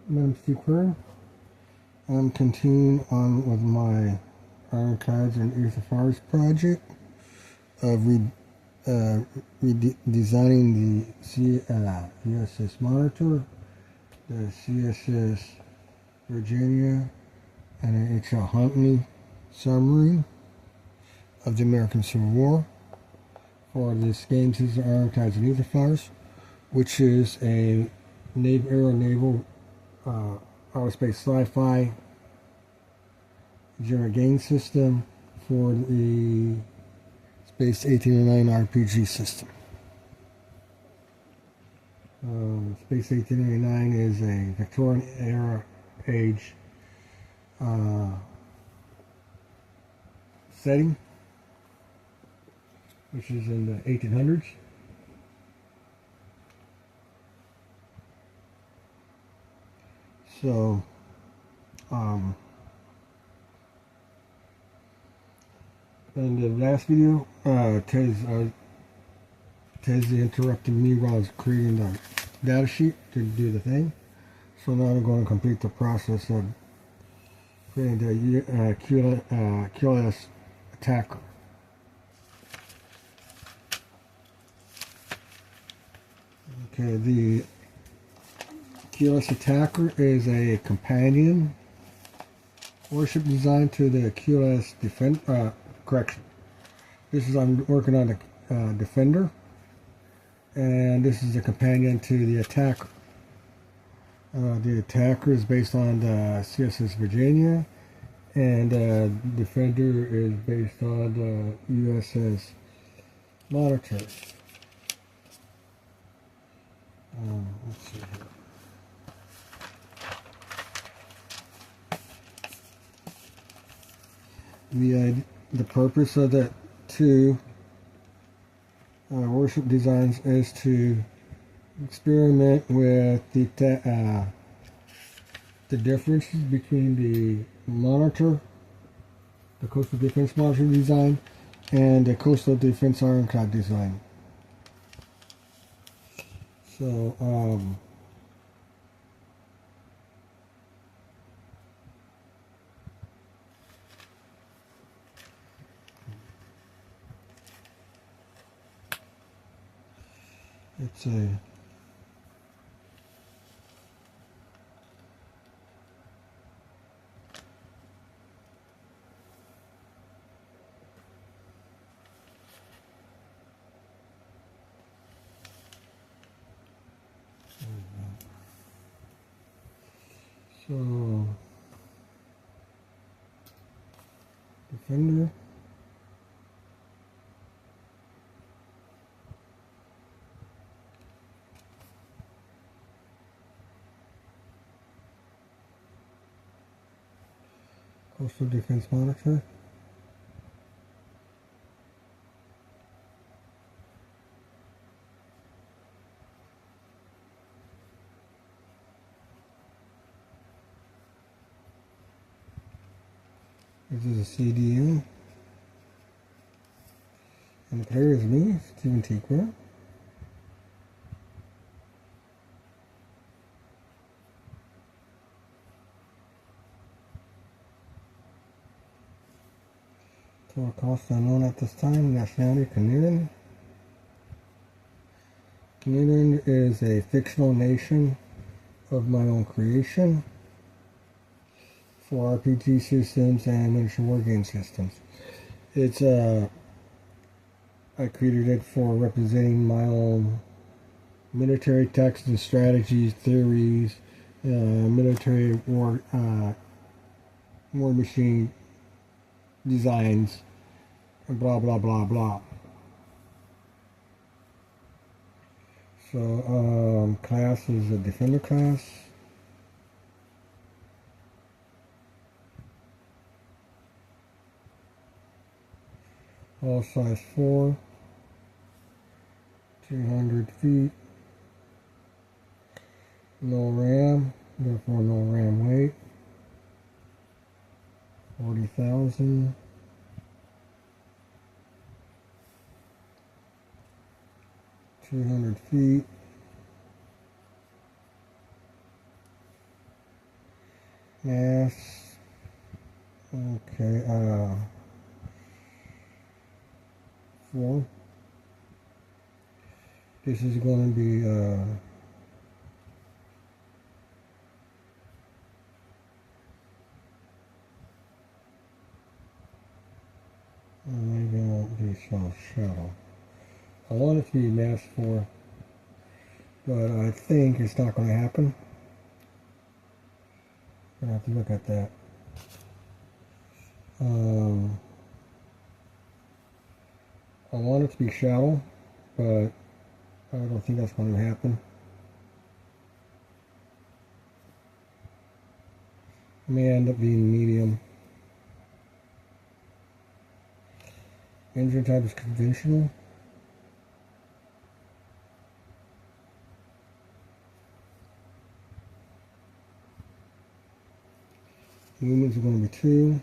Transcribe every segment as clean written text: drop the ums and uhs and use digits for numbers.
Madam Crew. I'm continuing on with my IRONCLADS and FLYERS project of redesigning the USS Monitor, the CSS Virginia, and an H.L. Huntley submarine of the American Civil War. For this game, this is IRONCLADS and FLYERS, which is a Aeronaval outer space sci-fi general game system for the Space 1809 RPG system. Space 1809 is a Victorian era age setting, which is in the 1800s. So, in the last video, Tez interrupted me while I was creating the data sheet to do the thing. So now I'm going to complete the process of creating the QLS Attacker. Okay, the QLS Attacker is a companion warship designed to the QLS Defender. I'm working on the Defender, and this is a companion to the Attacker. The Attacker is based on the CSS Virginia, and Defender is based on the USS Monitor. Let's see here. The purpose of the two warship designs is to experiment with the differences between the Monitor, the Coastal Defense Monitor design, and the Coastal Defense IRONCLAD design. So, it's a Defender. Coastal Defense Monitor. This is a CDU. And the player is me, Steven Tequila. Total cost unknown at this time. Nationality Canadian. Canadian is a fictional nation of my own creation for RPG systems and miniature wargame systems. It's I created it for representing my own military tactics and strategies, theories, military war machine designs, and blah blah blah blah. So class is a Defender class. All size 4, 200 feet, no RAM, therefore no RAM weight, 40,000, 200 feet, Mass. Okay, 4. This is going to be maybe it won't be shadow. I want it to be mass 4, but I think it's not going to happen. I'm going to have to look at that. I want it to be shallow, but I don't think that's going to happen. It may end up being medium. Engine type is conventional. Movements are going to be 2.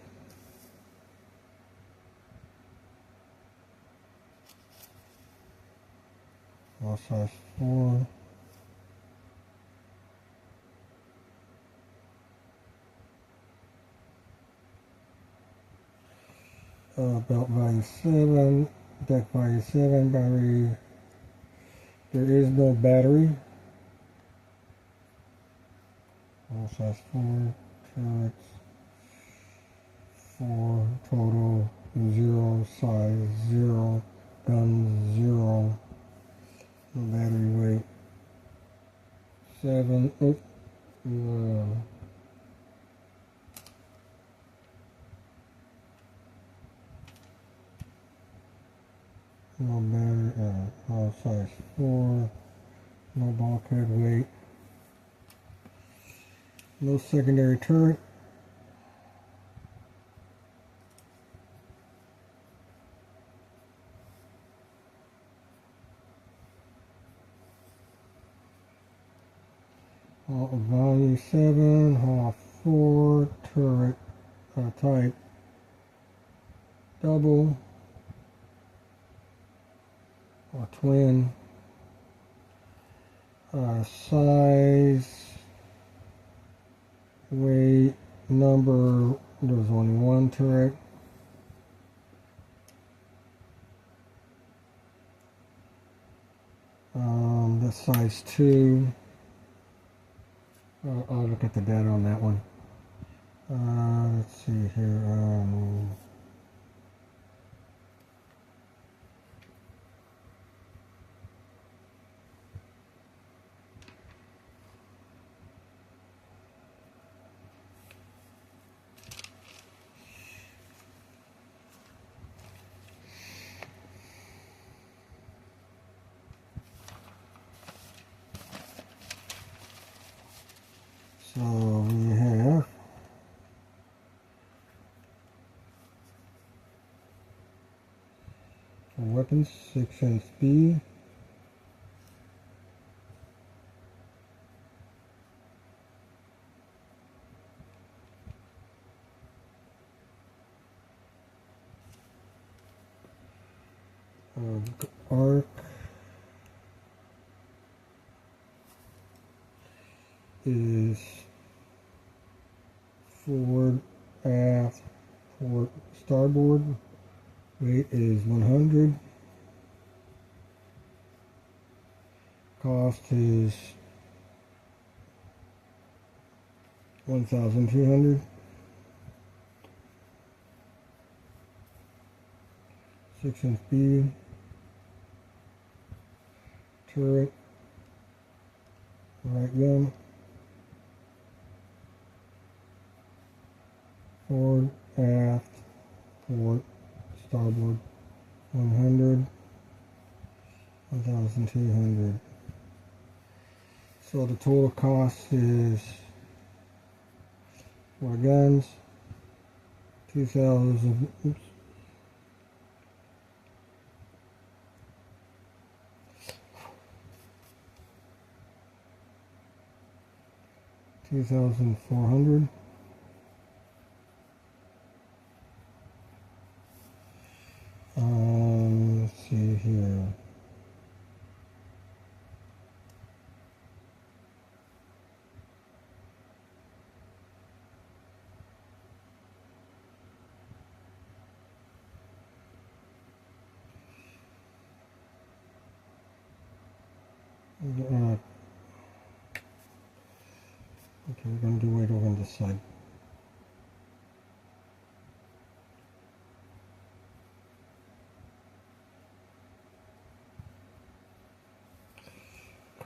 All size 4. Belt value 7. Deck value 7. Battery. There is no battery. All size 4. Turrets 4. Total 0. Size 0. Guns 0. No battery weight 7. Oh, no battery. All size 4. No bulkhead weight. No secondary turret. Value 7, Hall 4, turret type double or twin. Size, weight, number, there's only one turret. That's size 2. I'll look at the data on that one. Let's see here. So we have weapons 6-inch B. Arc is forward, aft, port, starboard. Weight is 100. Cost is 1,200. 6-inch B. Turret. Right gun. Forward, aft, port, starboard. 100. 1,200. So the total cost is for guns 2,000. Oops. $2,400. Let's see here. Okay, we're going to do weight over on this side.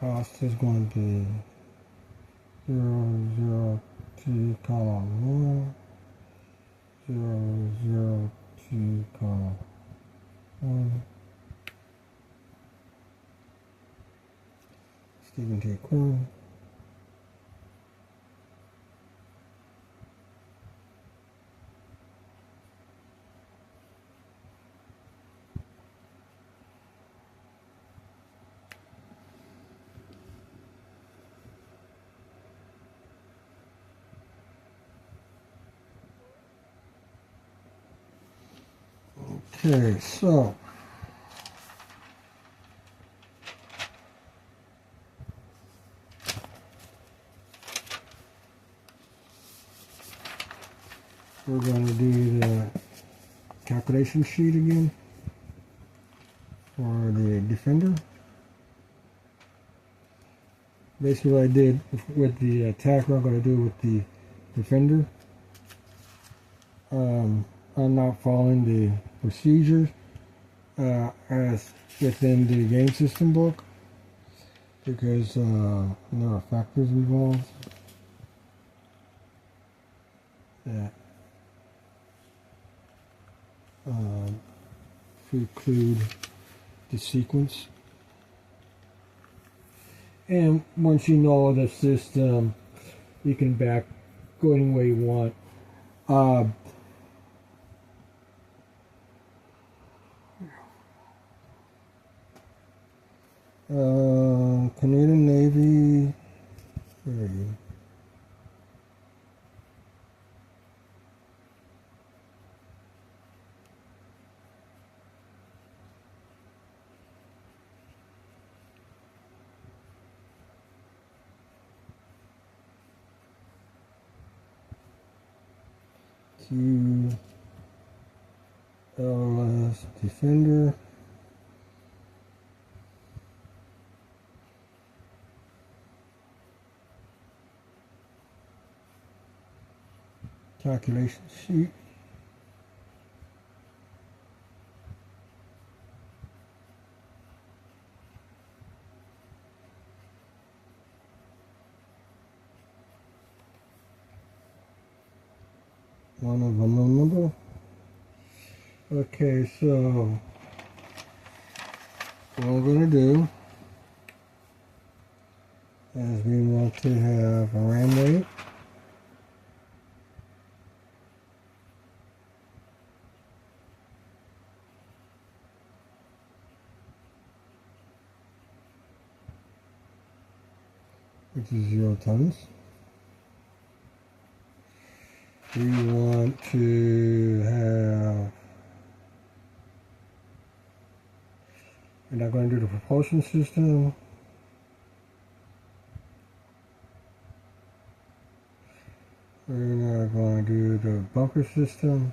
Cost is going to be 002, comma 1, 002, comma 1. Stephen T. Quinn. Okay, so we're going to do the calculation sheet again for the Defender. Basically what I did with the Attacker, I'm going to do with the Defender. I'm not following the procedures as within the game system book because there are factors involved that preclude the sequence. And once you know the system, you can go any way you want. Canadian Navy, where are you? QLS Defender. Calculation sheet. One of unknown number. Okay, so what we're going to do is we want to have a ram weight. Which is 0 tons. We want to have, we're not going to do the propulsion system. We're not going to do the bunker system.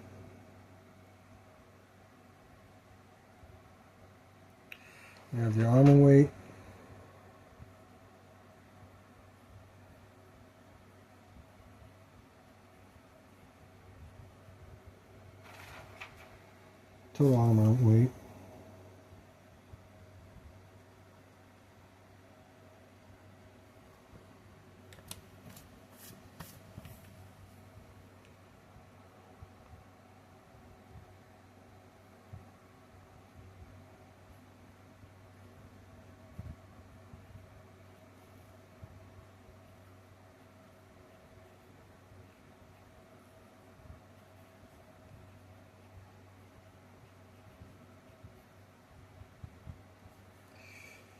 We have the armor weight. Total armor weight.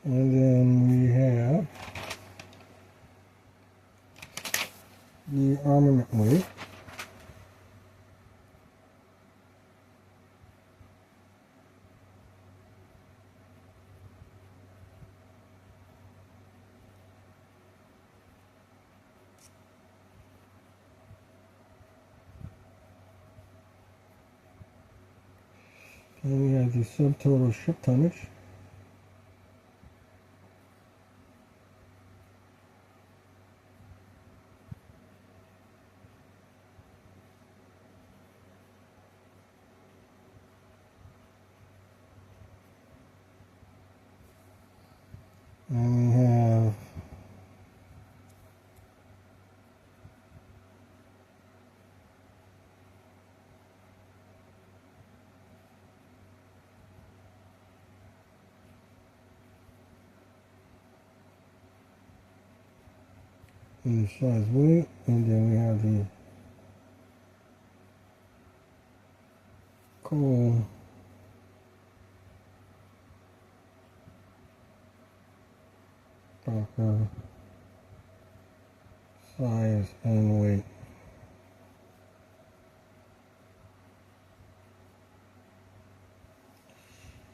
And then we have the armament weight. And we have the subtotal ship tonnage. And we have the size weight, and then we have the coal proper size and weight.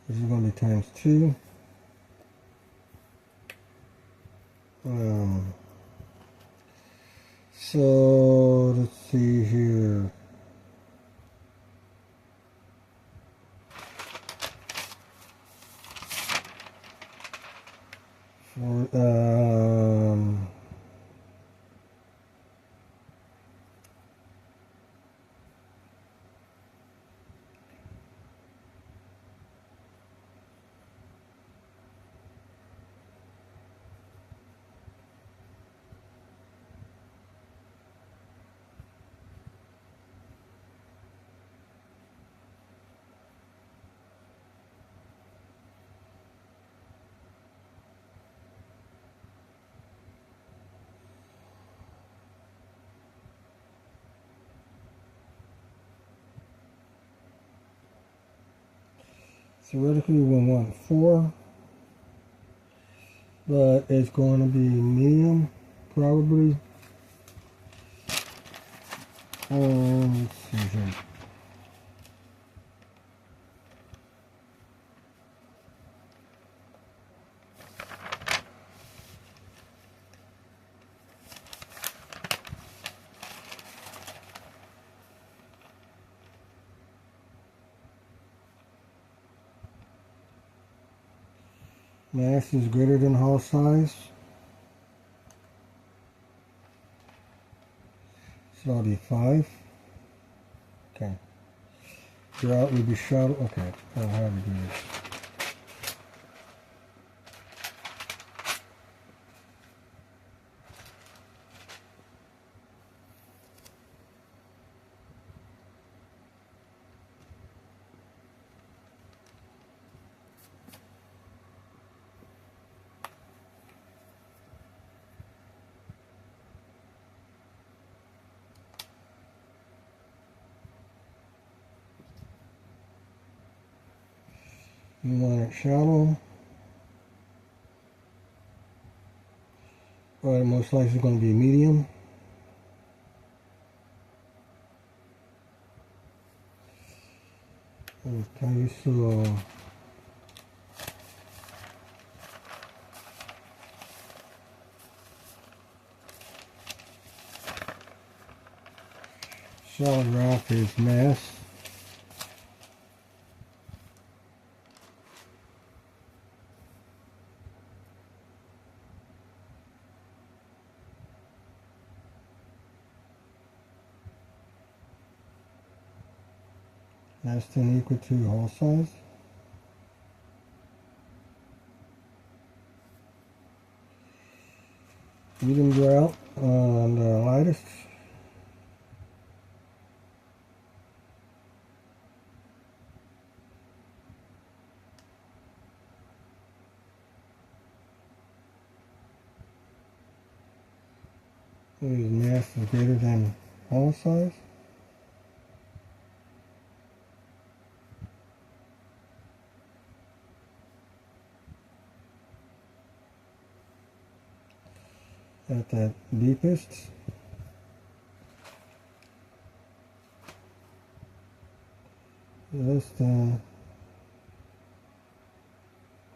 This is going to be times 2. So let's see here. For theoretically we want 4, but it's going to be medium probably. Let's see here. Mass is greater than hull size. So that'll be 5. Okay. Route would be shuttle. Okay. I don't know how to do this. You want it shallow, but most likely going to be medium. Okay, so solid rock is mass. Less than equal to hull size. Medium grout on the lightest. Mass is greater than hull size. At the deepest, less than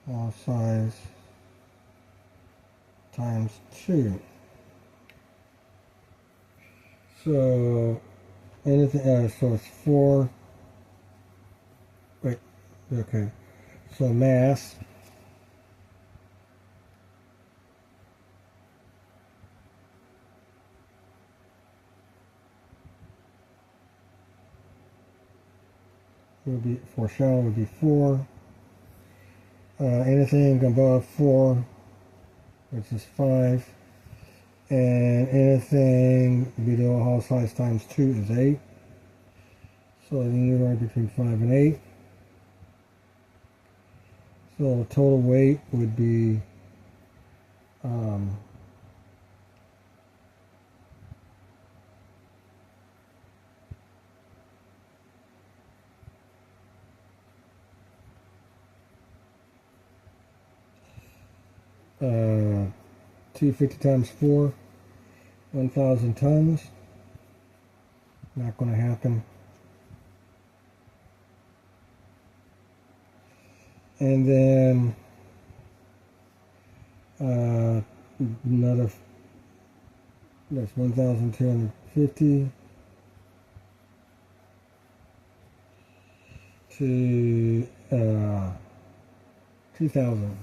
hull size times 2. So anything, so it's 4. Wait, okay. So mass would be, for shallow would be 4. Anything above 4 which is 5. And anything below hull size times 2 is 8. So anywhere between 5 and 8. So the total weight would be 250 times 4, 1,000 tons. Not going to happen. And then another, that's 1,250 to 2,000.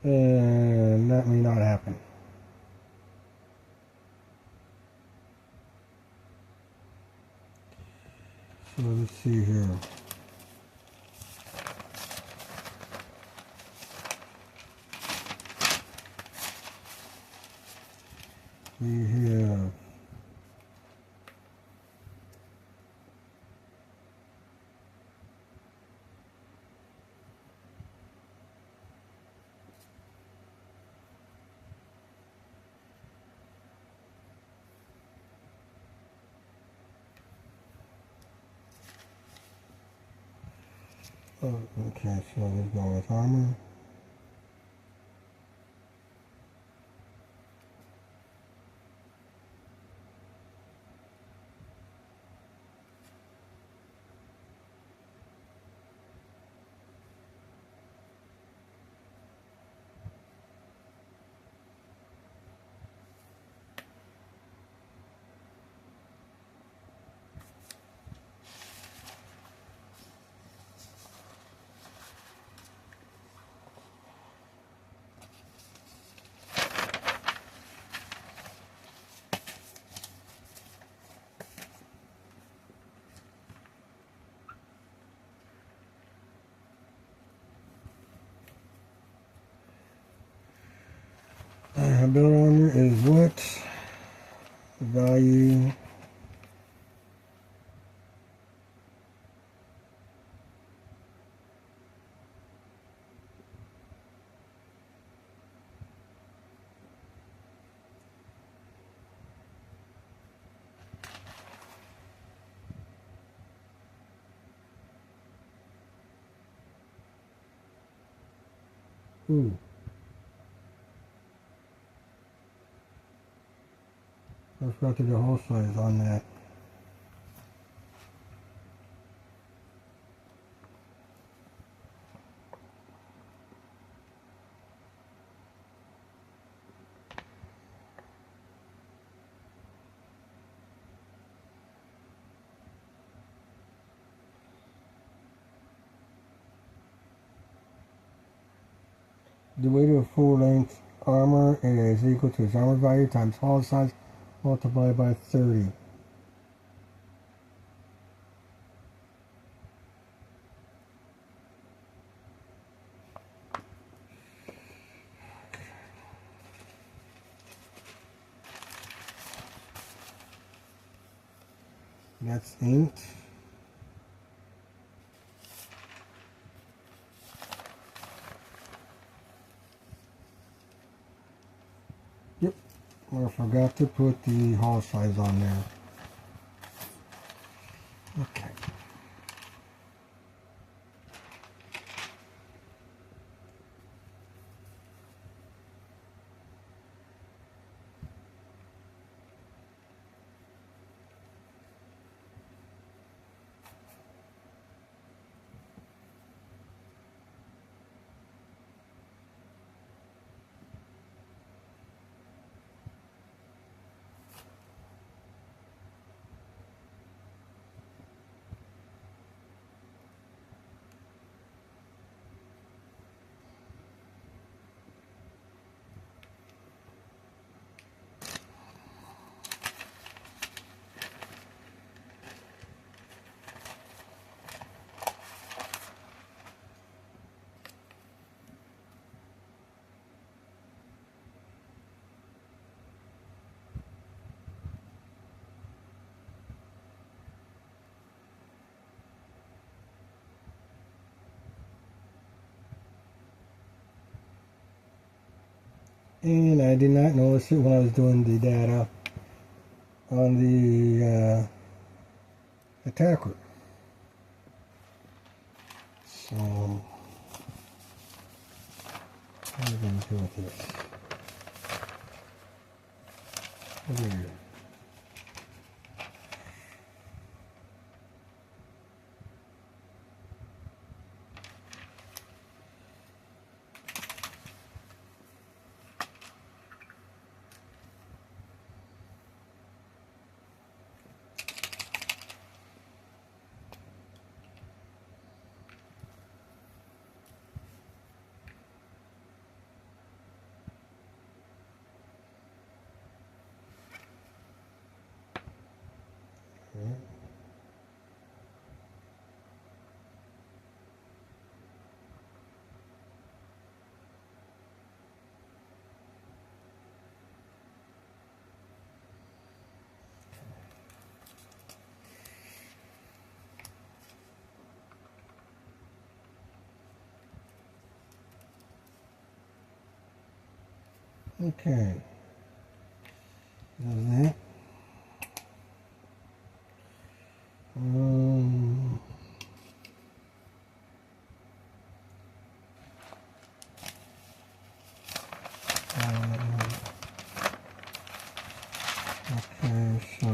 And that may not happen. So let's see here. We have okay, so let's go with armor. Build armor is what? Value. Ooh. I forgot to do hull size on that. The weight of full-length armor is equal to its armor value times hull size multiplied by 30. That's inked. Yep, I forgot to put the hull size on there. Okay. and I did not notice it when I was doing the data on the attacker. So what are we going to do with this? Weird. Okay, does that. Okay, so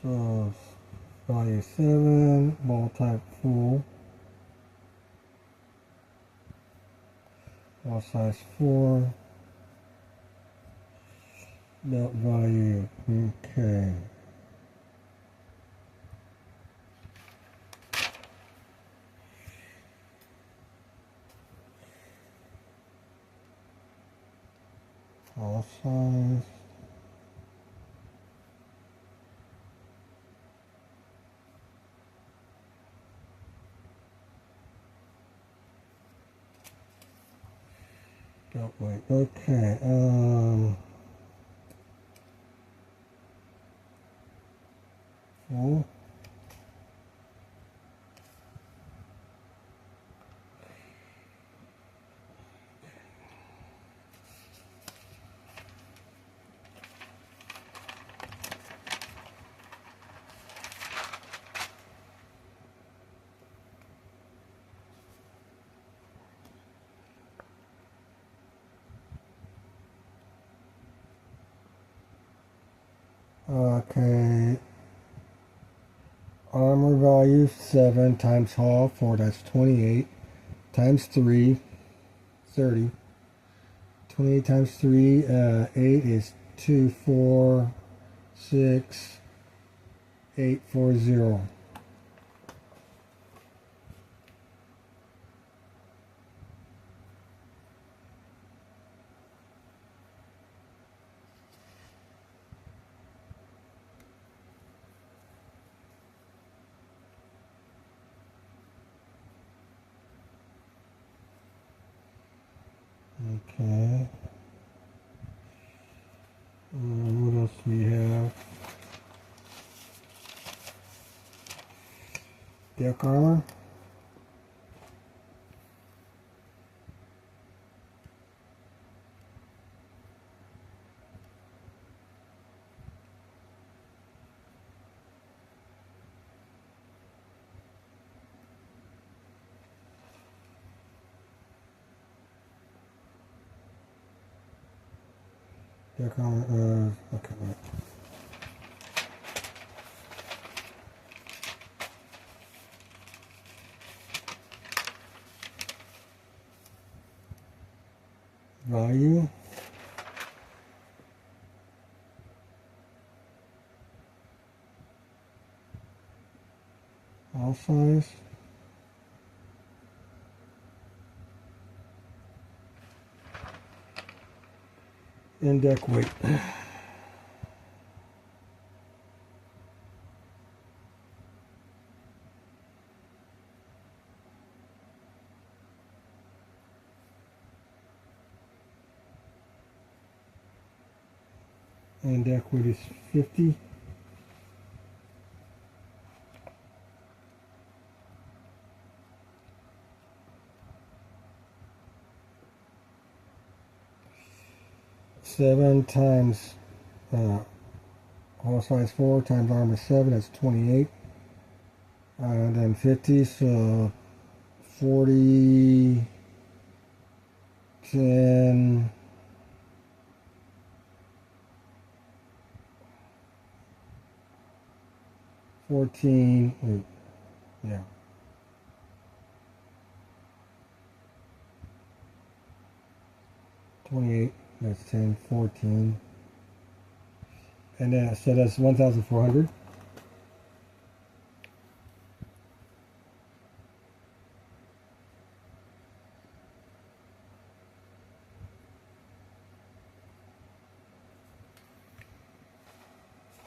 So value 7, ball type full, ball size 4, belt value, okay. Ball size. Belt weight, okay, full. Okay, armor value 7 times hull 4, that's 28, times 3, 30, 28 times 3, 8 is 2, 4, 6, 8, 4, 0. Okay. What else do we have? Deck armor. Deck armor, okay. Value. All size. And deck weight. and deck weight is 50. Seven times hull size 4 times armor 7, that's 28. And then 50, so 40, 10, 14, wait, yeah. 28, that's 10, 14. And then, so that's 1,400.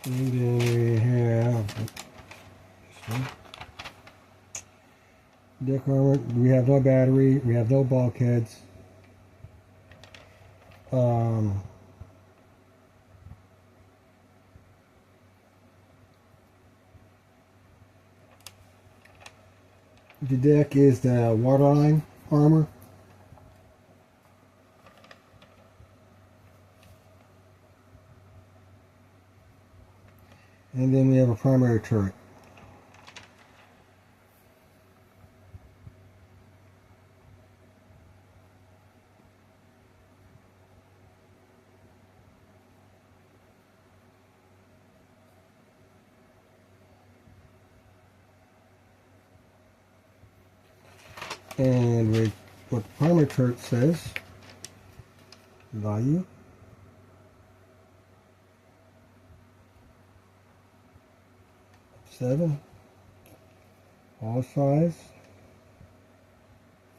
And then we have this one. Deck armor, we have no battery, we have no bulkheads. The deck is the waterline armor. And then we have a primary turret. And with what the primary turret says, value, seven, all size,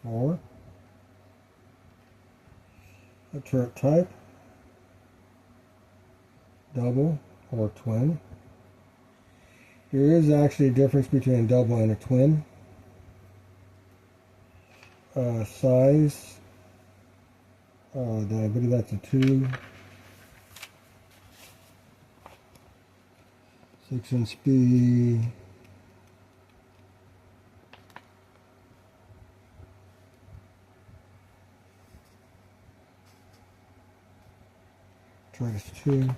4, a turret type, double or twin. There is actually a difference between a double and a twin. Size, I believe that's a 2. 6-inch speed. Turret is 2.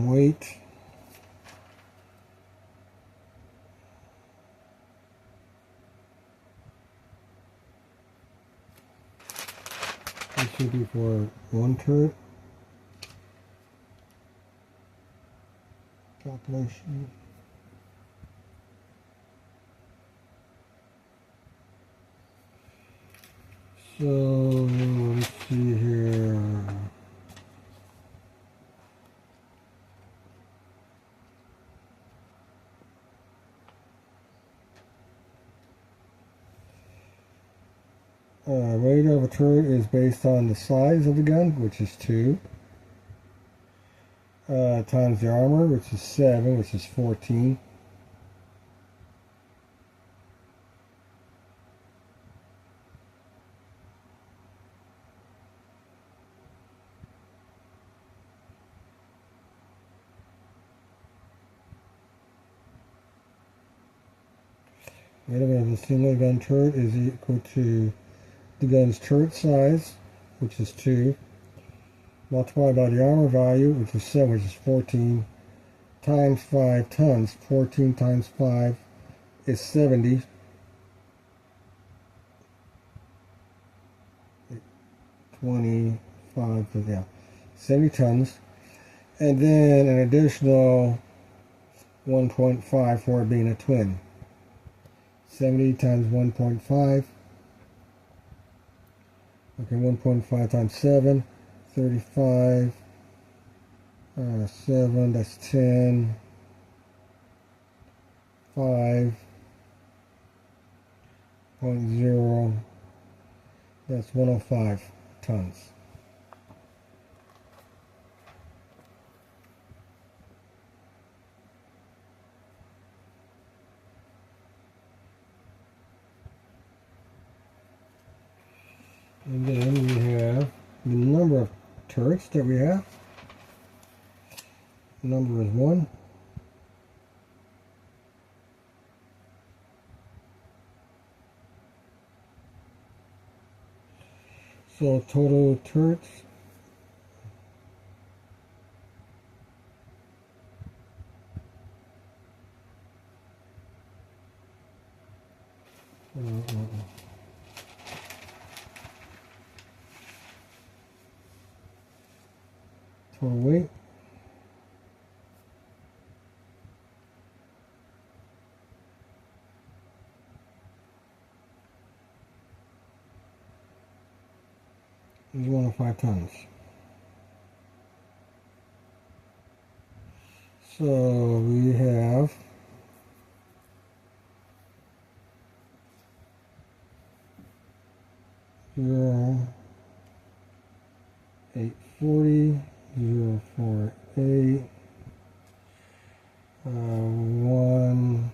Weight. This should be for one turret. Calculation. So let's see here. Weight of a turret is based on the size of the gun, which is 2, times the armor, which is 7, which is 14. Weight of a single gun turret is equal to the gun's turret size, which is 2, multiplied by the armor value, which is 7, which is 14, times 5 tons. 14 times 5 is 70. 25, yeah, 70 tons. And then an additional 1.5 for it being a twin. 70 times 1.5. Okay, 1.5 times 7, 35, 7, that's 10, 5.0, that's 105 tons. And then we have the number of turrets that we have. The number is 1. So total turrets. Total weight. Is 105 tons. So we have 840, 048, 1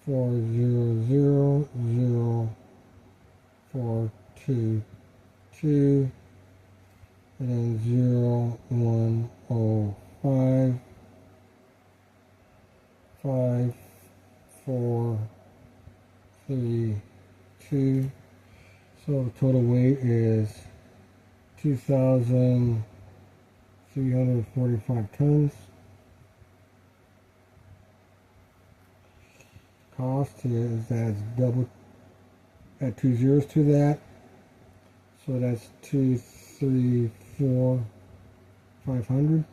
400, 422, and then 0105, 5432. So the total weight is 2,345 tons. Cost is that's double, add 2 zeros to that, so that's 234,500.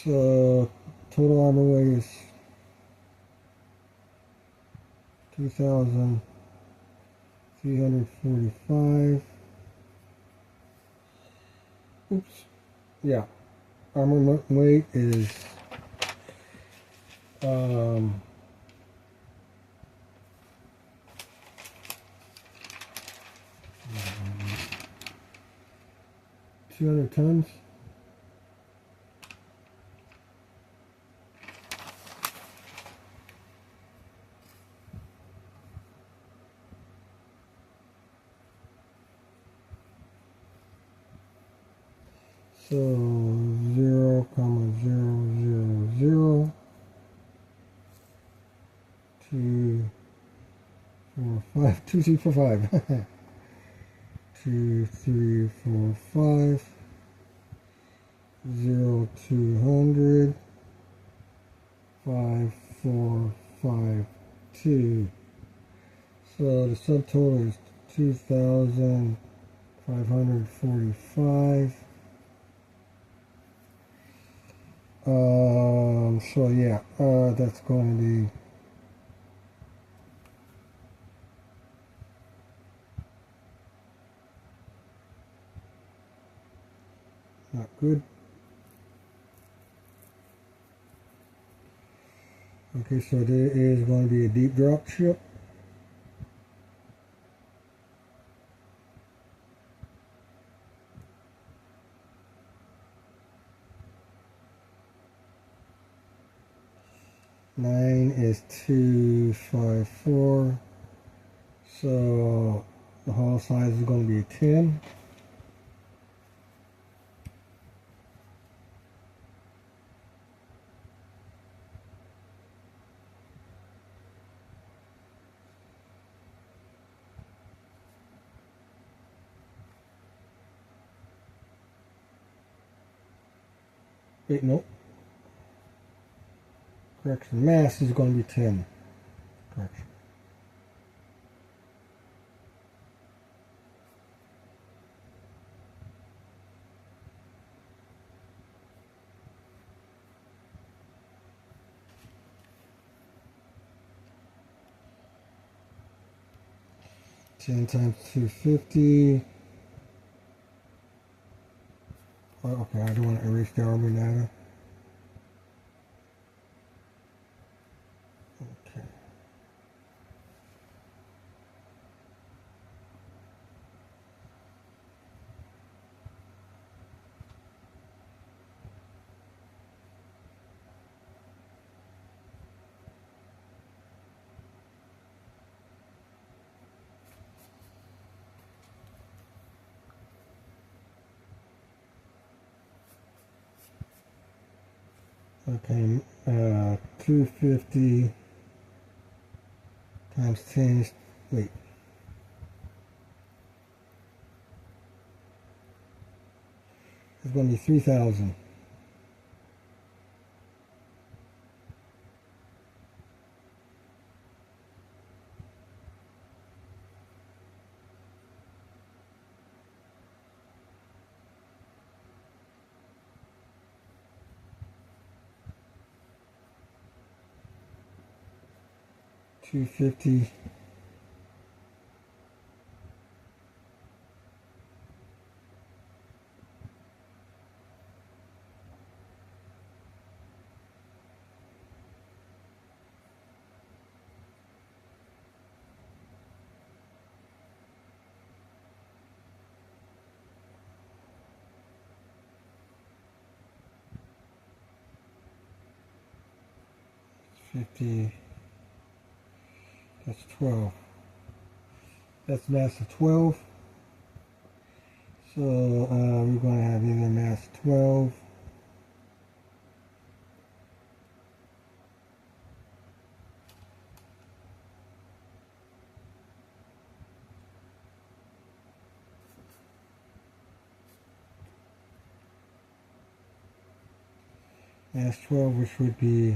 So total armor weight is 2,345. Oops. Yeah. Armor weight is 200 tons. So 0,000 2, 4, 5, 2, 3, 4, 5. 2, 3, 4, 5. 0, 200. 5, 4, 5, 2. So the subtotal is 2,545. So yeah, that's going to be not good. Okay, so there is going to be a deep drop ship. Nine is 254, so the hull size is going to be a 10. Wait, nope. Correction, mass is going to be 10. Correction. Ten times 250. Oh, okay, I don't want to erase the armor data. Okay. Okay, 250 times 10, wait. It's going to be 3,000. $250. That's 12. That's mass of 12. So we're going to have either mass 12 mass 12, which would be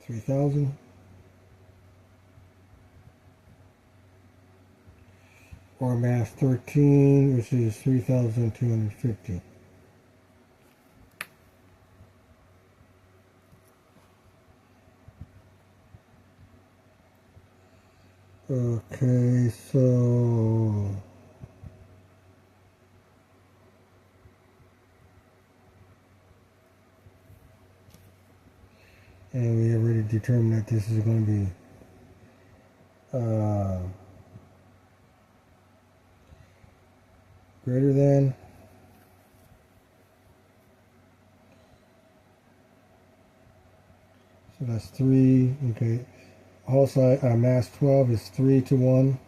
3,000, or mass 13, which is 3,250. Okay, so and we already determined that this is going to be greater than. So that's 3. Okay. Also, mass 12 is 3 to 1.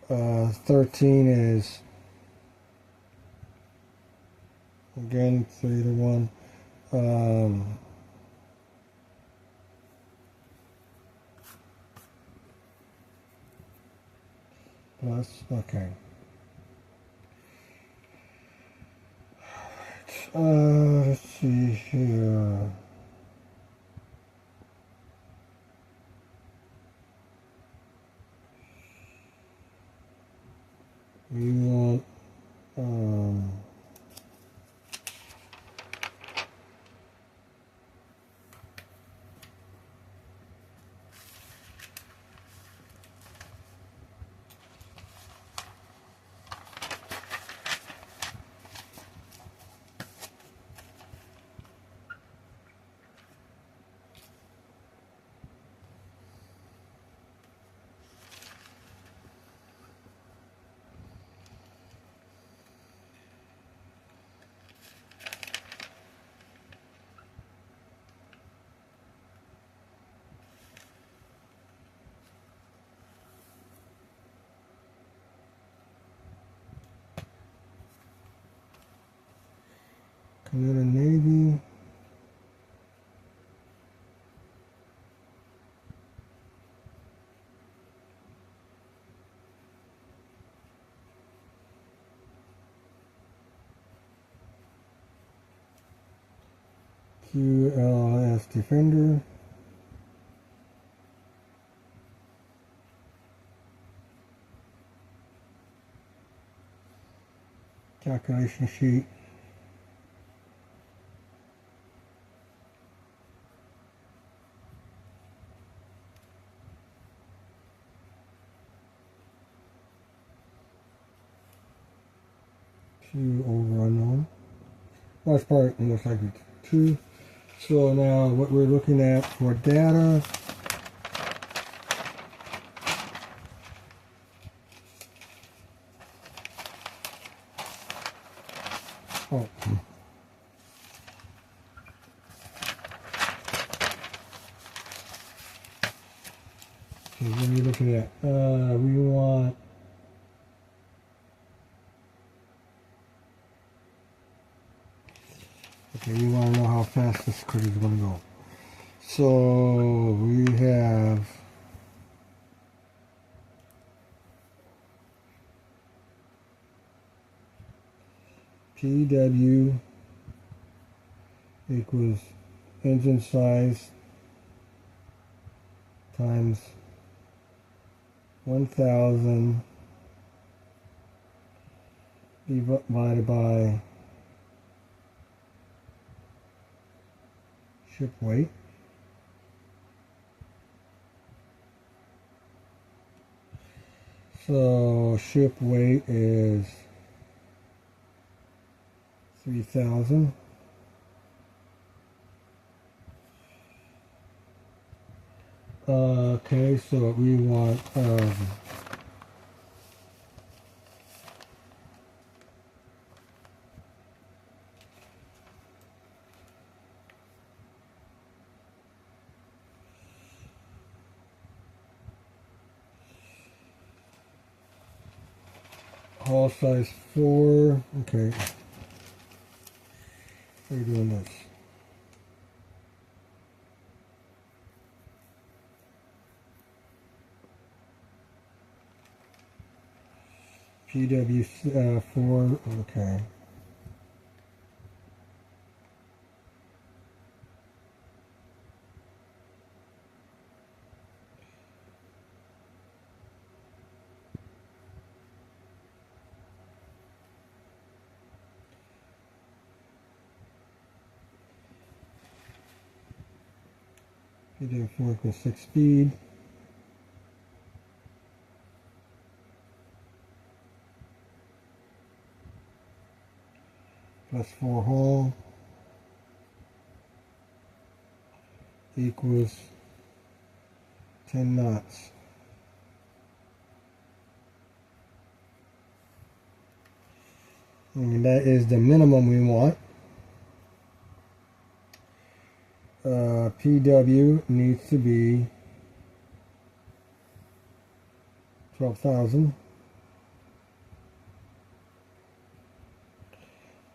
13 is again 3 to 1. Plus, okay. Let's see here. We want Canadian Navy. QLS Defender. Calculation sheet. Over unknown. Last part looks like it's 2. So now what we're looking at for data, oh, okay, what are you looking at? We want Okay, you want to know how fast this critter is going to go. So we have PW equals engine size times 1,000 divided by ship weight. So ship weight is 3,000. Okay, so we want hull size 4. Okay, we're doing this. PW 4. Okay. PW 4 equals 6 speed. Plus 4 hull equals 10 knots. And that is the minimum we want. PW needs to be 12,000.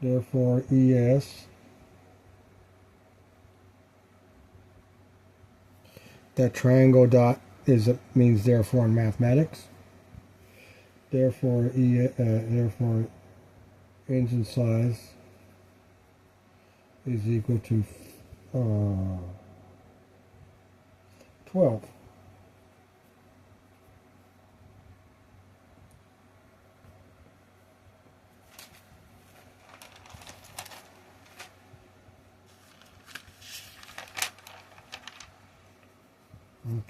Therefore, ES, that triangle dot means therefore in mathematics. Therefore, therefore, engine size is equal to 12.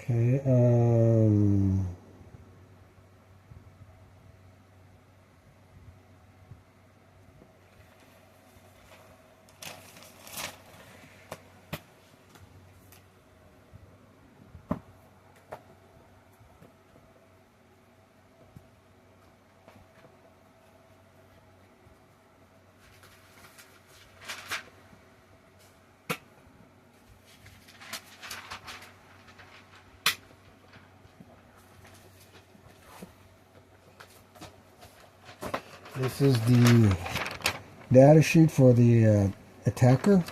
Okay, this is the data sheet for the Attacker,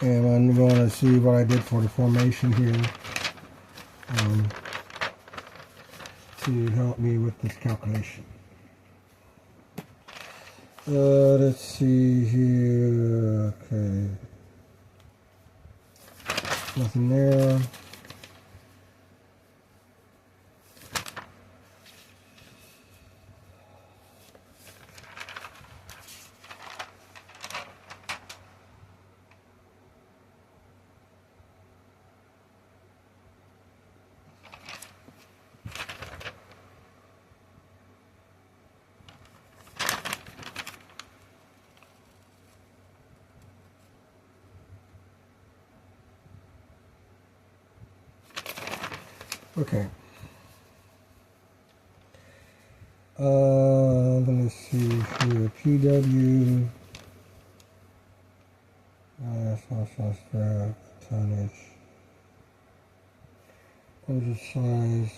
and I'm going to see what I did for the formation here to help me with this calculation. Let's see here. Okay, nothing there. Okay. Let me see here. PW. Tonnage. Engine size.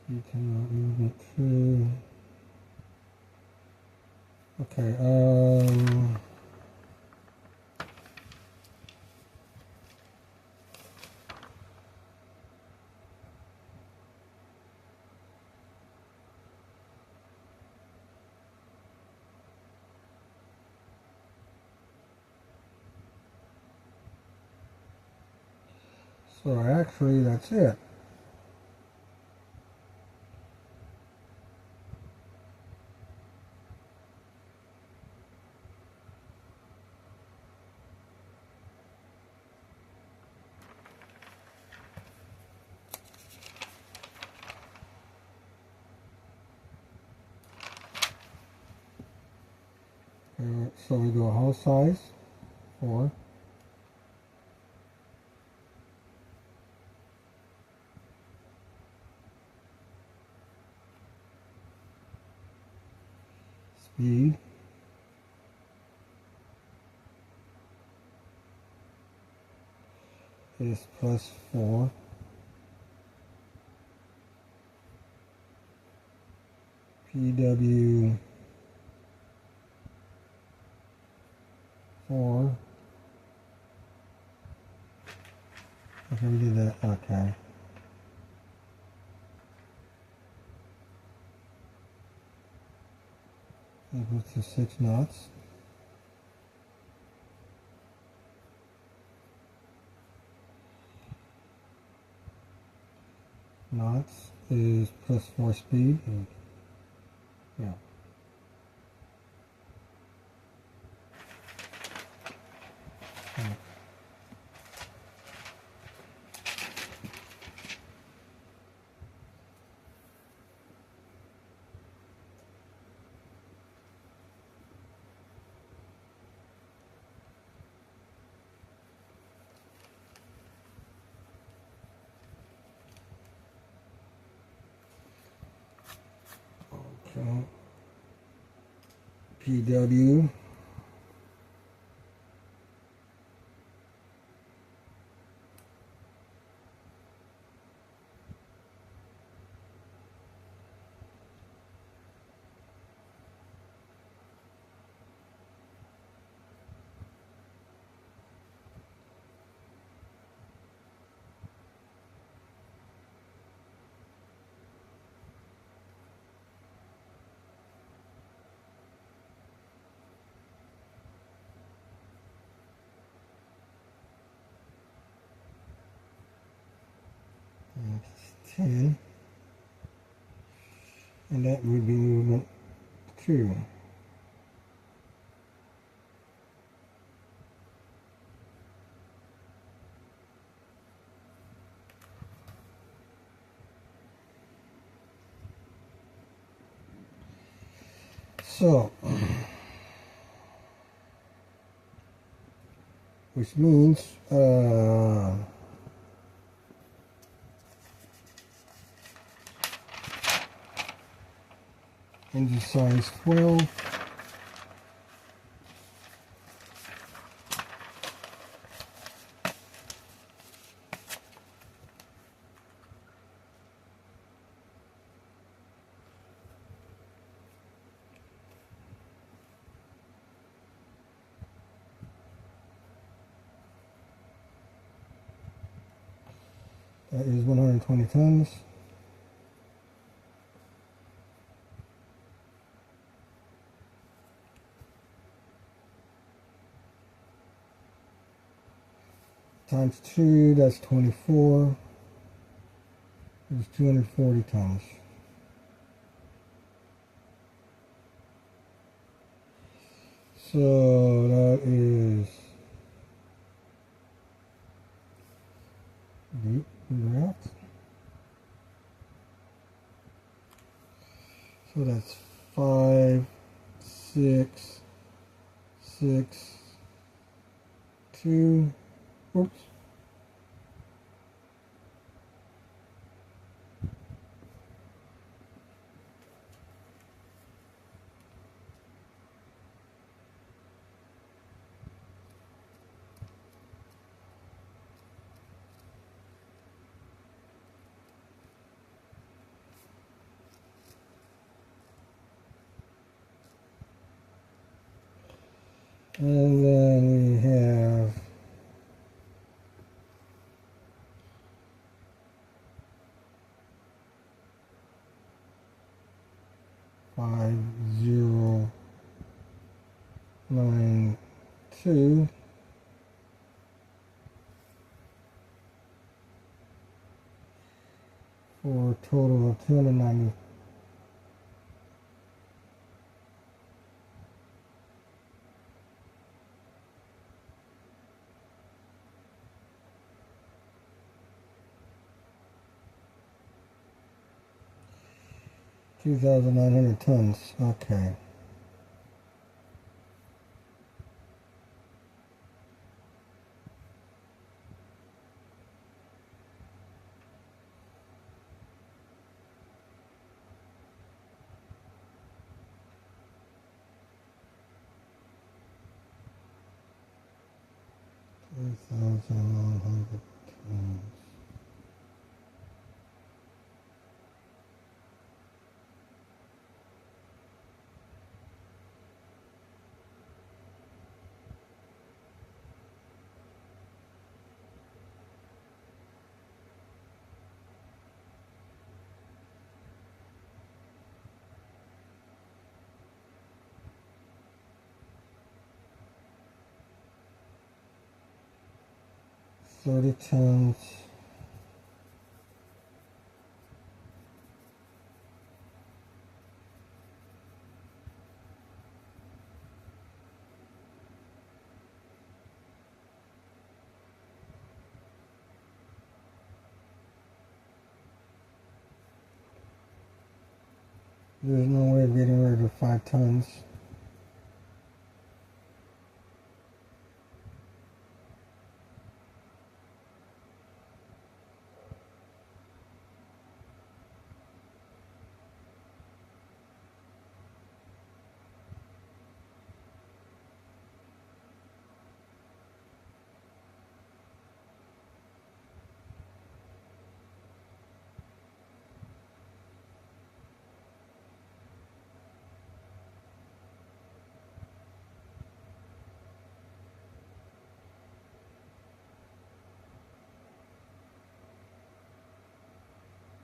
Speed to movement 2. Okay, so actually that's it. So we go hull size 4. Speed is +4. PW 4. Okay, we did that. Okay. Equal to 6 knots. Knots is +4 speed. Yeah. Okay. PW is 10, and that would be movement 2. So, which means engine size 12. That is 120 tons. Times 2, that's 24. It's 240 tons. So that is deep draft. So that's 5, 6, 6, 2. Oops. And then we have $5092 for a total of $290. $2,900 tons. Okay. $2,900 tons. $30 tons. There's no way of getting rid of 5 tons.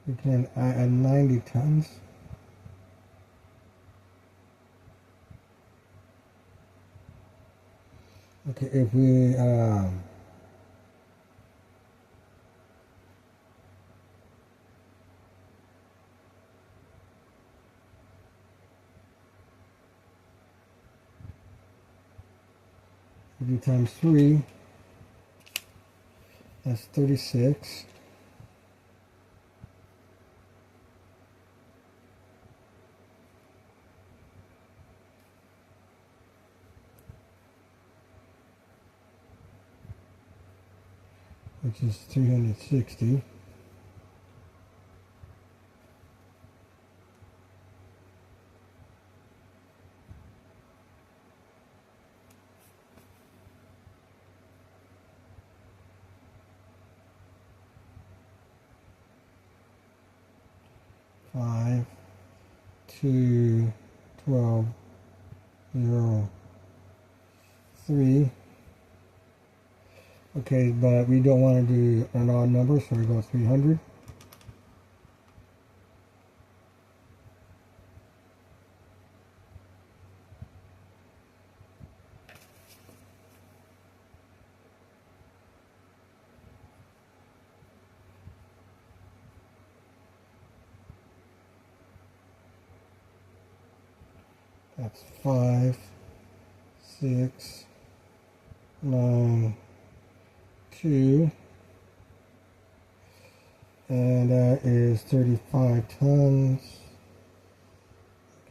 We can add 90 tons. Okay, if we 50 times 3, that's 36. Which is 360. Five, 2, 12, 0, 3. Okay, but we don't want to do an odd number, so we go 300. That's 5, 6, 9, 2, and that is 35 tons.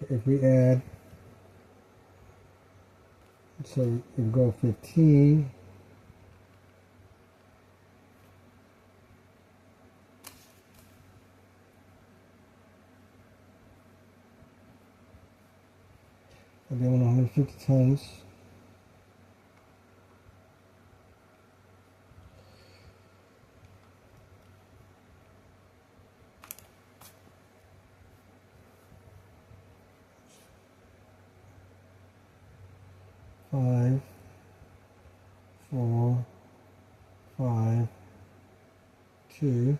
Okay, if we add, so we go 15. And then 150 tons. 5, 4, 5, 2,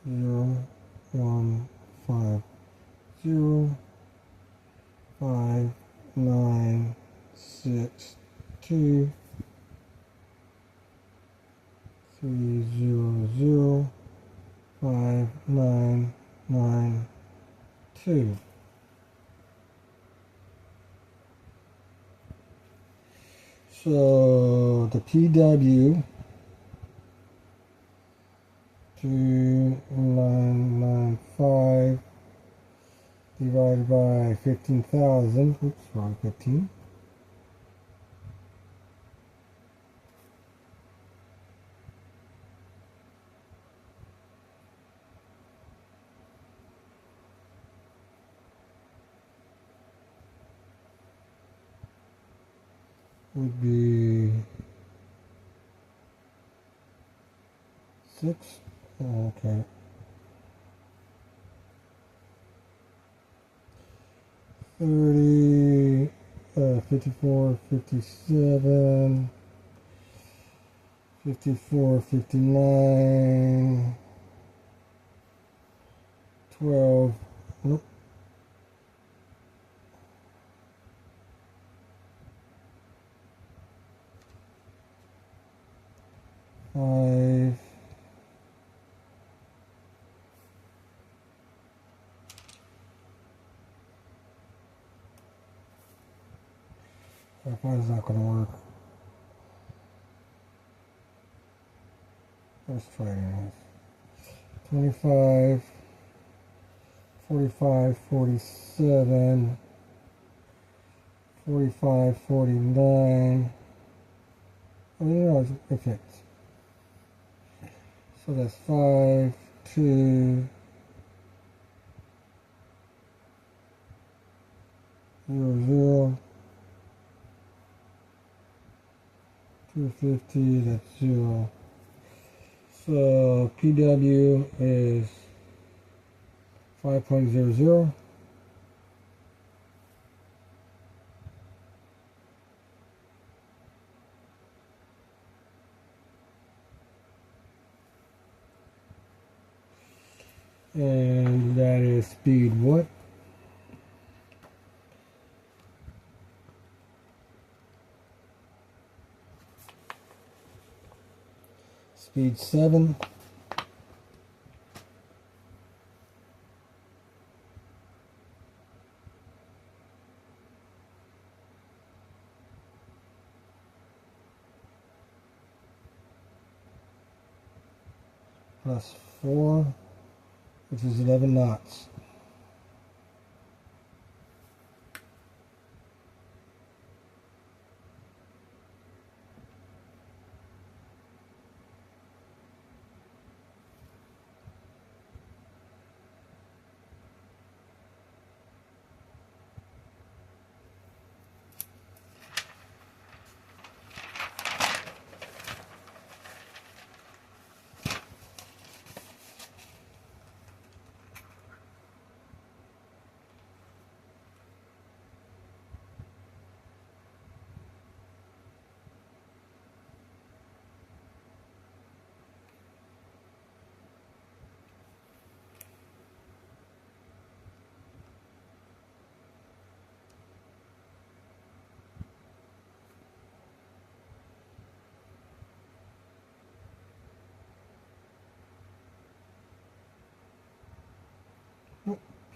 0, 1, 5, 0, 5, 9, 6, 2, 3, 0, 0, 5, 9, 9, 2. So the PW 2995 divided by 15,000, oops, wrong 15, would be 6, okay, 30, 54, 57, 54, 59, 12, nope, 5, 5 is not going to work. Let's try it anyways. 25, 45, 47, 45, 49. Oh, you know, it fits. So that's 5, 2, 0, 0, 250, that's 0. So PW is 5.00. And that is speed what? Speed 7. Plus 4, which is 11 knots.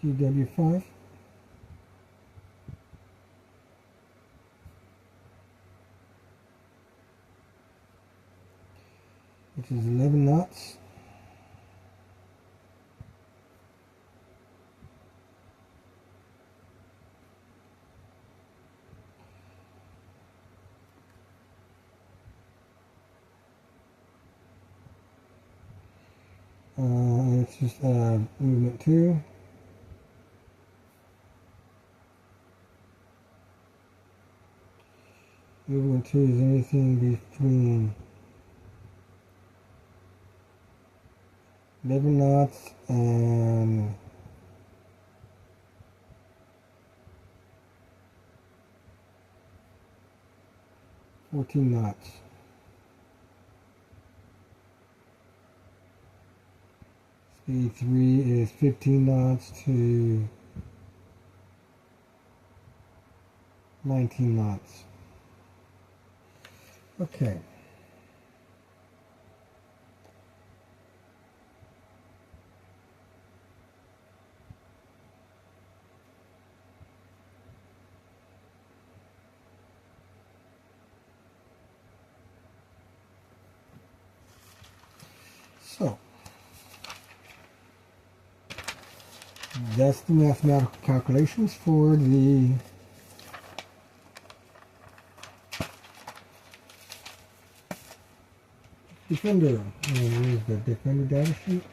PW5, which is 11 knots. It's just movement 2. Movement 2 is anything between 11 knots and 14 knots. Speed 3 is 15 knots to 19 knots. Okay. So, that's the mathematical calculations for the Defender. Here's the Defender data sheet.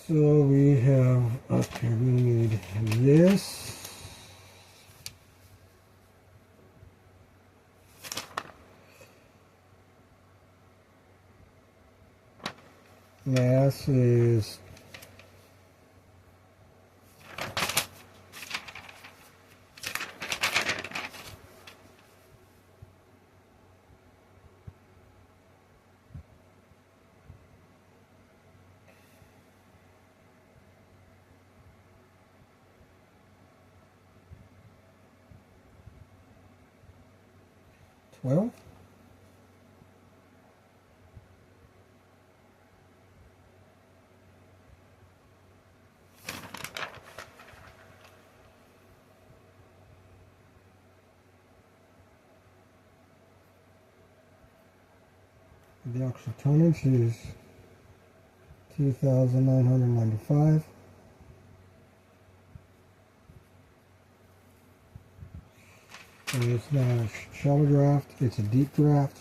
So we have, okay, we need this. Mass is 12. The actual tonnage is 2,995. And it's not a shallow draft, it's a deep draft.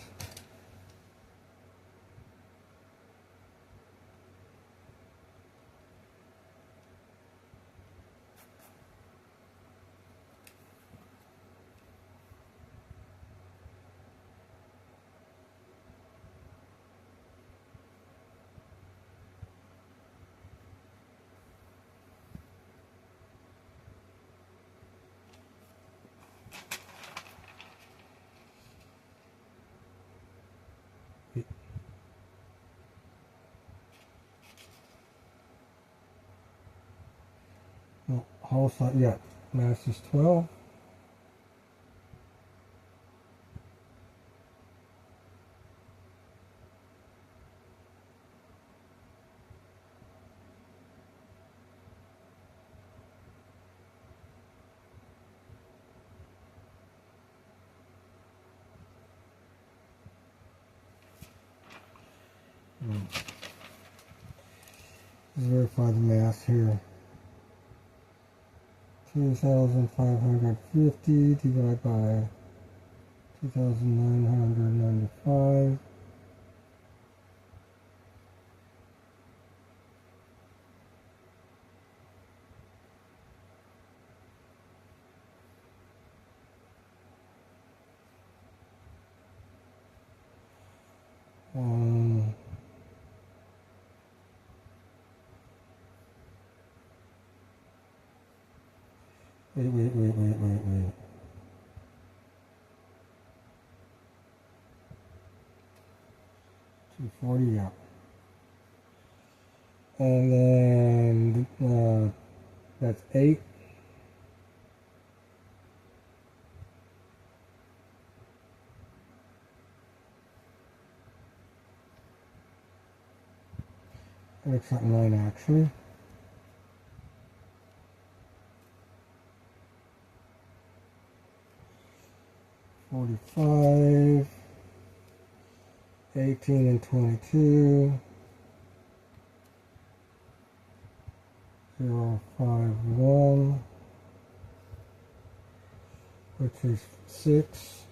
No, hull size, yeah, mass is 12. Let's verify the mass here. 2,550 divided by 2,995. Wait. 240, yeah. And then that's 8. Looks like 9 actually. $45, 18 and 22, 051, which is 6.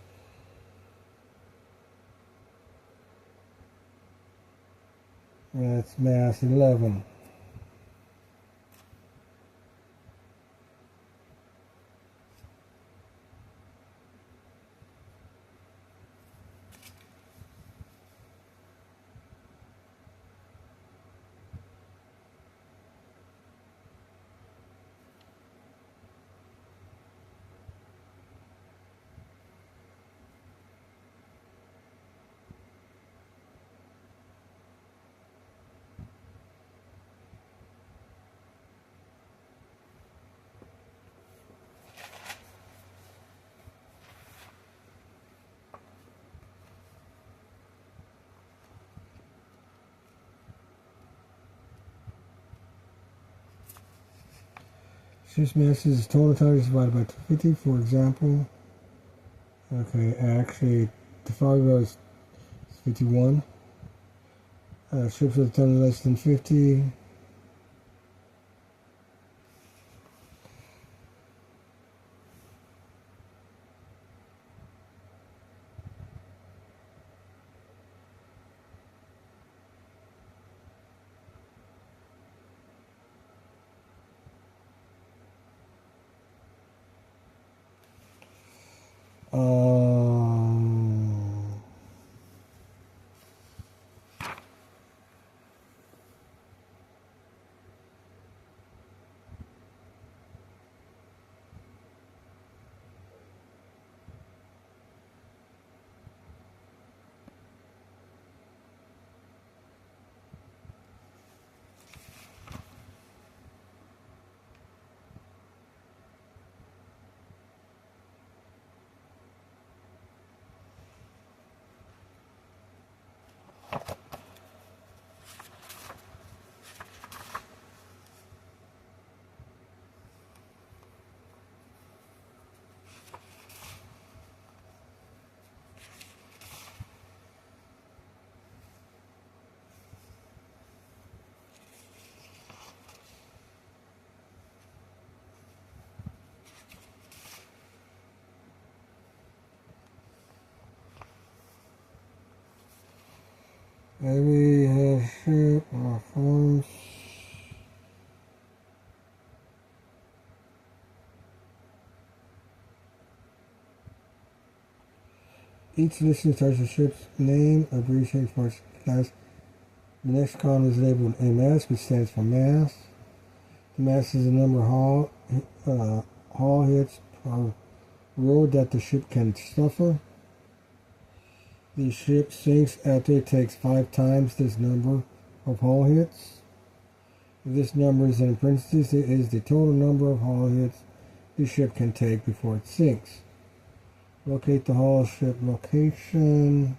That's mass 11. Ship's mass is total tonnage divided by 250, for example. Okay, actually, the Fargo is 51. Ships with a ton less than 50. Every ship forms each listing starts with ship's name, abbreviation for its class. The next column is labeled MS, which stands for mass. The mass is the number of hull hits per road that the ship can suffer. The ship sinks after it takes 5 times this number of hull hits. If this number is in parentheses, it is the total number of hull hits the ship can take before it sinks. Locate the hull ship location.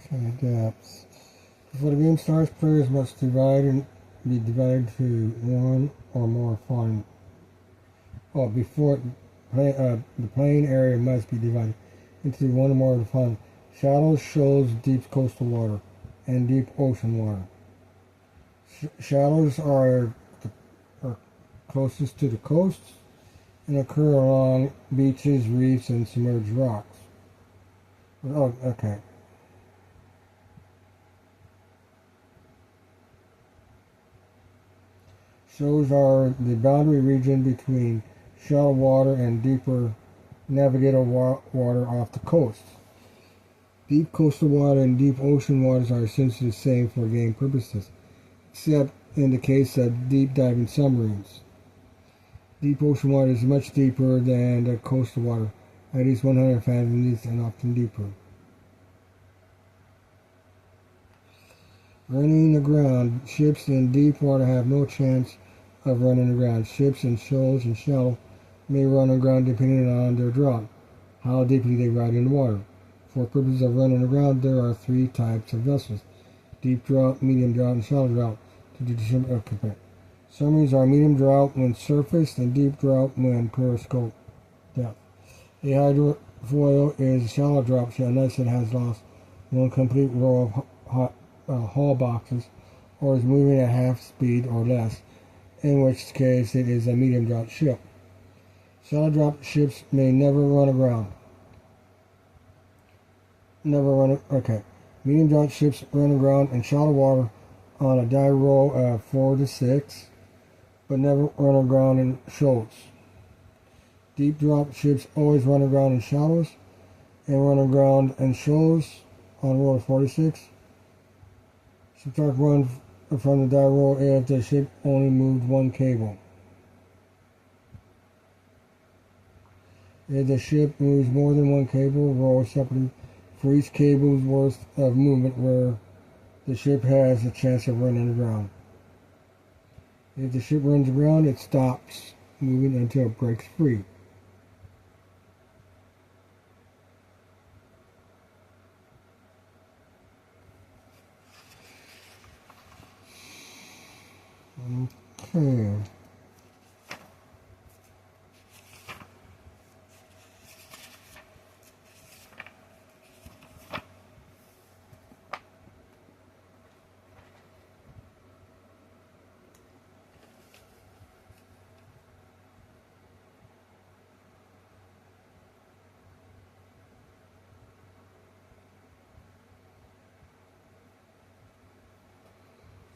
Okay, depths. Before the game starts, players must be divided to one or more fun. Before the playing area must be divided into one or more fun. Shallows shows deep coastal water and deep ocean water. Shallows are closest to the coasts and occur along beaches, reefs, and submerged rocks. Oh, okay. Shows are the boundary region between shallow water and deeper navigable water off the coast. Deep coastal water and deep ocean waters are essentially the same for game purposes, except in the case of deep diving submarines. Deep ocean water is much deeper than the coastal water, at least 100 fathoms and often deeper. Running aground. Ships in deep water have no chance of running aground. Ships in shoals and shallow may run aground depending on their draught, how deeply they ride in the water. For purposes of running aground, there are 3 types of vessels: deep draught, medium draught, and shallow draught to determine occupant. Submarines are medium draught when surface and deep draught when periscope depth. A hydrofoil is a shallow draught unless it has lost one complete row of hull boxes, or is moving at half speed or less, in which case it is a medium drop ship. Shallow drop ships may never run aground. Okay. Medium drop ships run aground in shallow water on a die roll of 4 to 6, but never run aground in shoals. Deep drop ships always run aground in shallows and run aground in shoals on roll of 46. Subtract 1 from the die roll if the ship only moved 1 cable. If the ship moves more than 1 cable, roll separately for each cable's worth of movement where the ship has a chance of running aground. If the ship runs aground, it stops moving until it breaks free. Okay.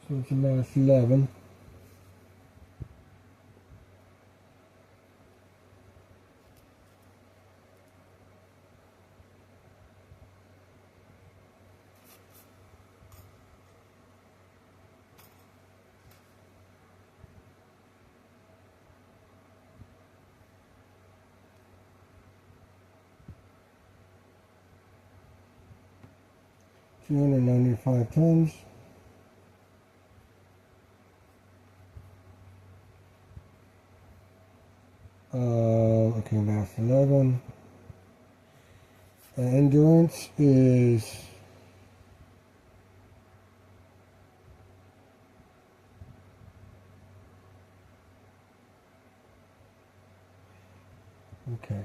So it's mass 11. $295 tons. Okay, mass 11. Endurance is okay.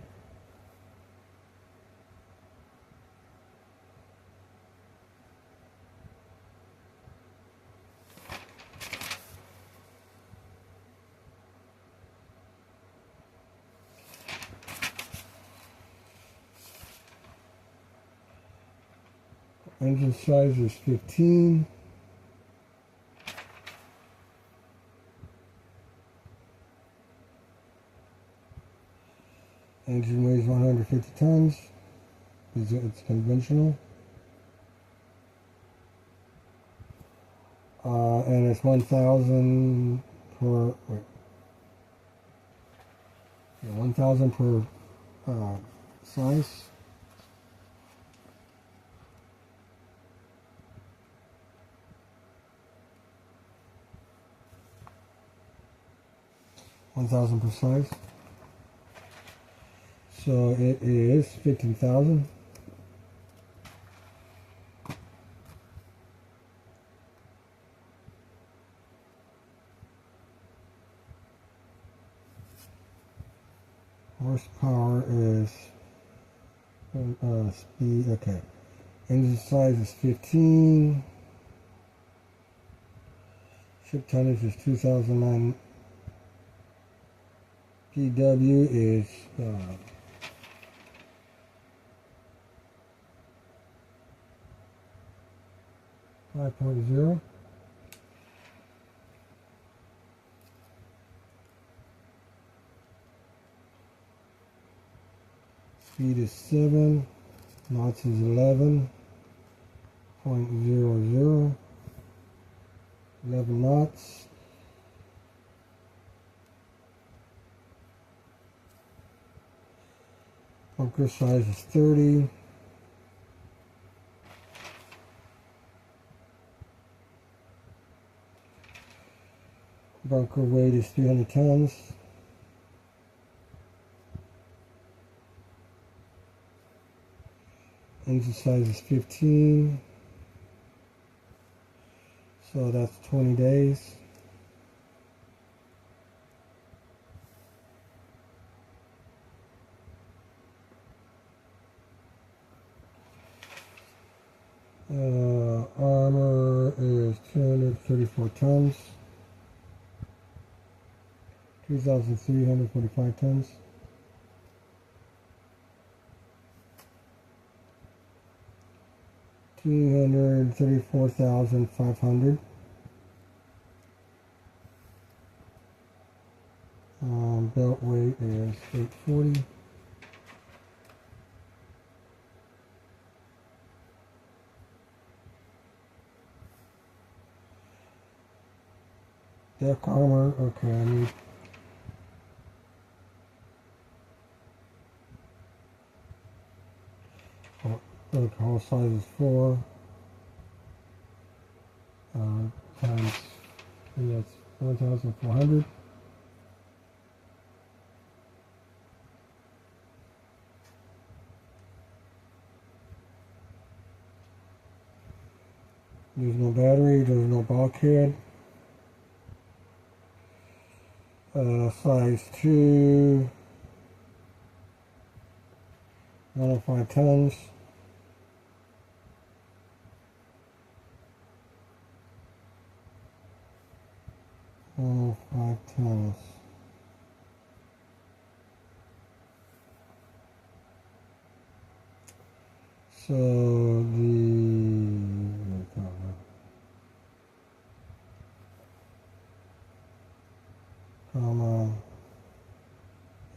Engine size is 15. Engine weighs 150 tons. It's conventional. And it's 1,000 per. Wait. Yeah, 1,000 per size. $1,000 per size. So it is 15,000. Horsepower is speed. Okay. Engine size is 15. Ship tonnage is 2,009. PW is 5.0. Speed is 7. Knots is 11.00. 11 knots. Bunker size is 30. Bunker weight is 300 tons. Engine size is 15. So that's 20 days. Armor 234 tons. 2,345 tons. $234,500. Belt weight is 840. Deck armor, okay, I need hull size is 4 times, that's 1,400. There's no battery, there's no bulkhead. Size 2, 105 tons. Oh, 5 tons. So comma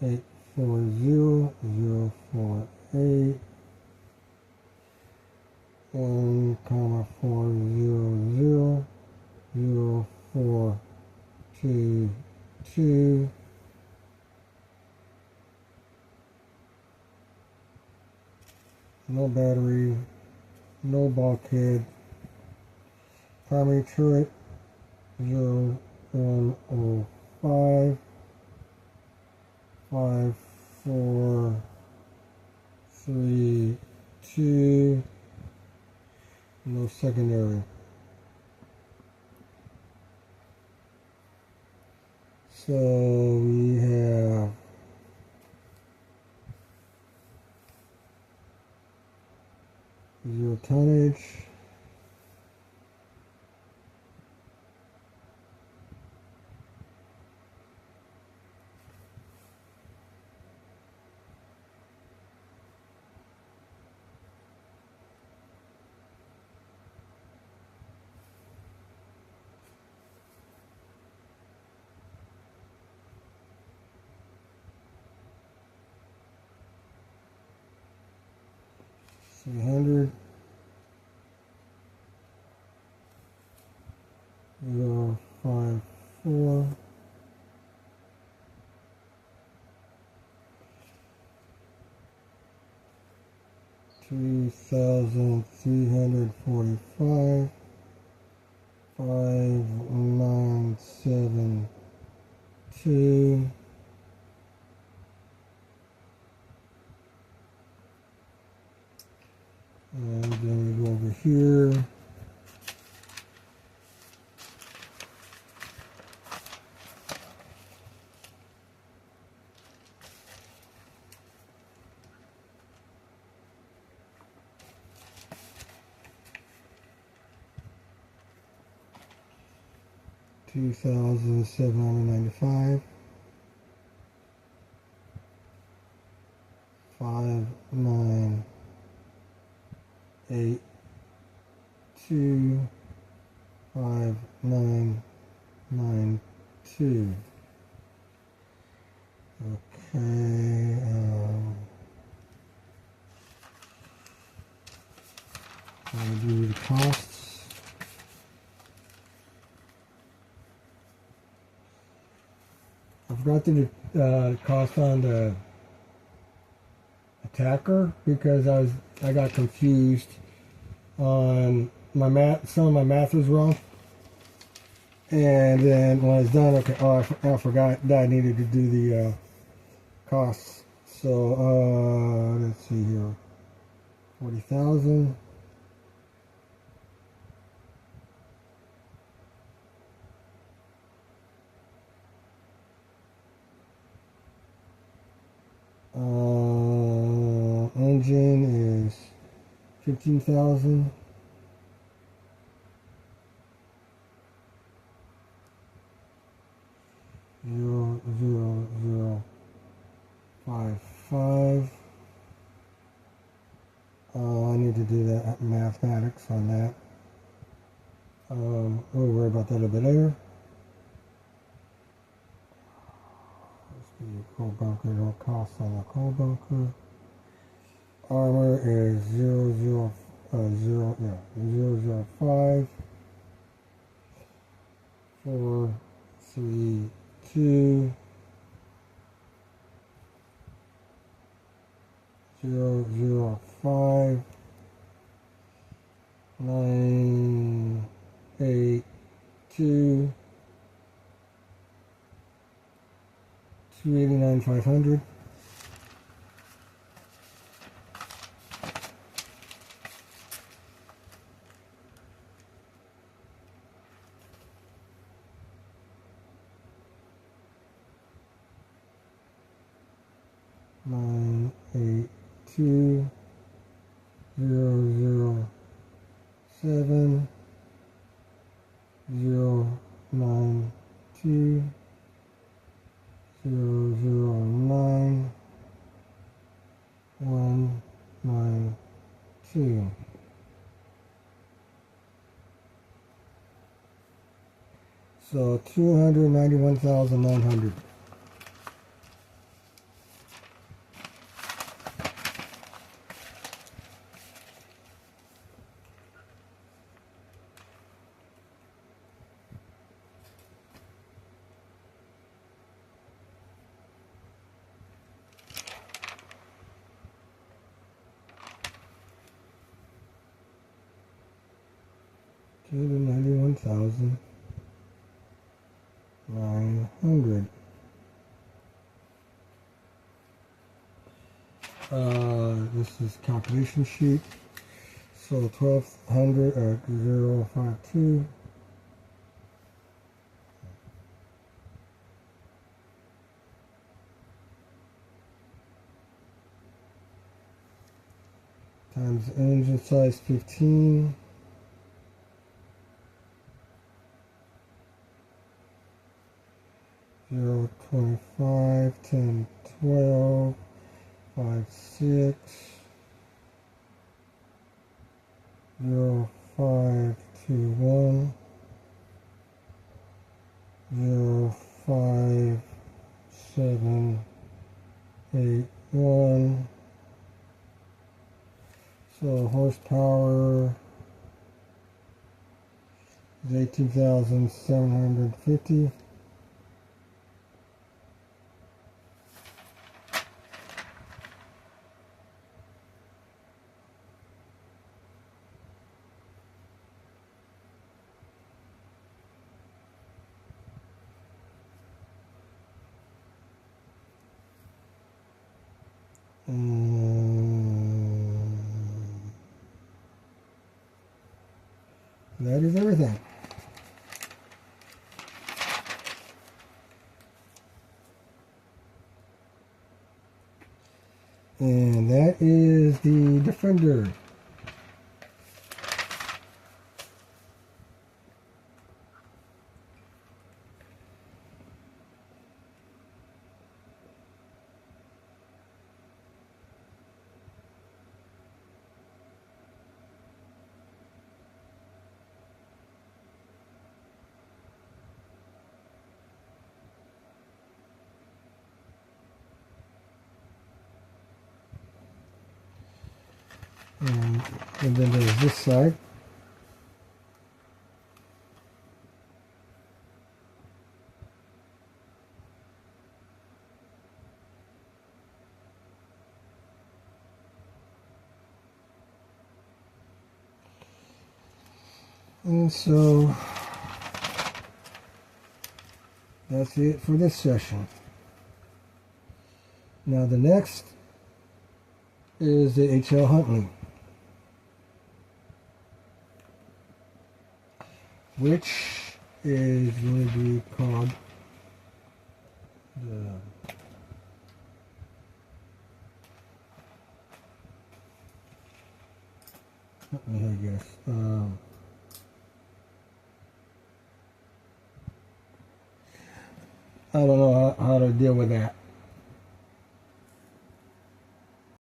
840048 1 comma 4000422 no battery, no bulkhead, primary turret 0105 5432, no secondary. So we have zero tonnage. $300 054 2,345 5972 and then we go over here. $2,795 5982 5992. Okay. I'll do the costs. I forgot to do cost on the Attacker because I got confused on my math. Some of my math was wrong, and then when I was done, okay, I forgot that I needed to do the costs. So let's see here, 40,000. Engine is 15,000. 5. I need to do that mathematics on that. We'll worry about that a little bit later. Let's do coal bunker, no cost on the coal bunker. Armor is 005. 4, 3, 2, 005, 9, 8, 2, 289, 500. Nine, 8, 2, 007, 092, 009, 192. So 291,900. $291,900. This is calculation sheet. So 1200 or 052 times engine size 15. 025, 10, 12, 5, 6, 0, 5, 2, 1, 0, 5, 7, 8, 1. So horsepower is 18,750. That is everything. And that is the Defender. And then there's this side. And so that's it for this session. Now the next is the HL Huntley, which is going to be called the Huntley, I guess. I don't know how to deal with that.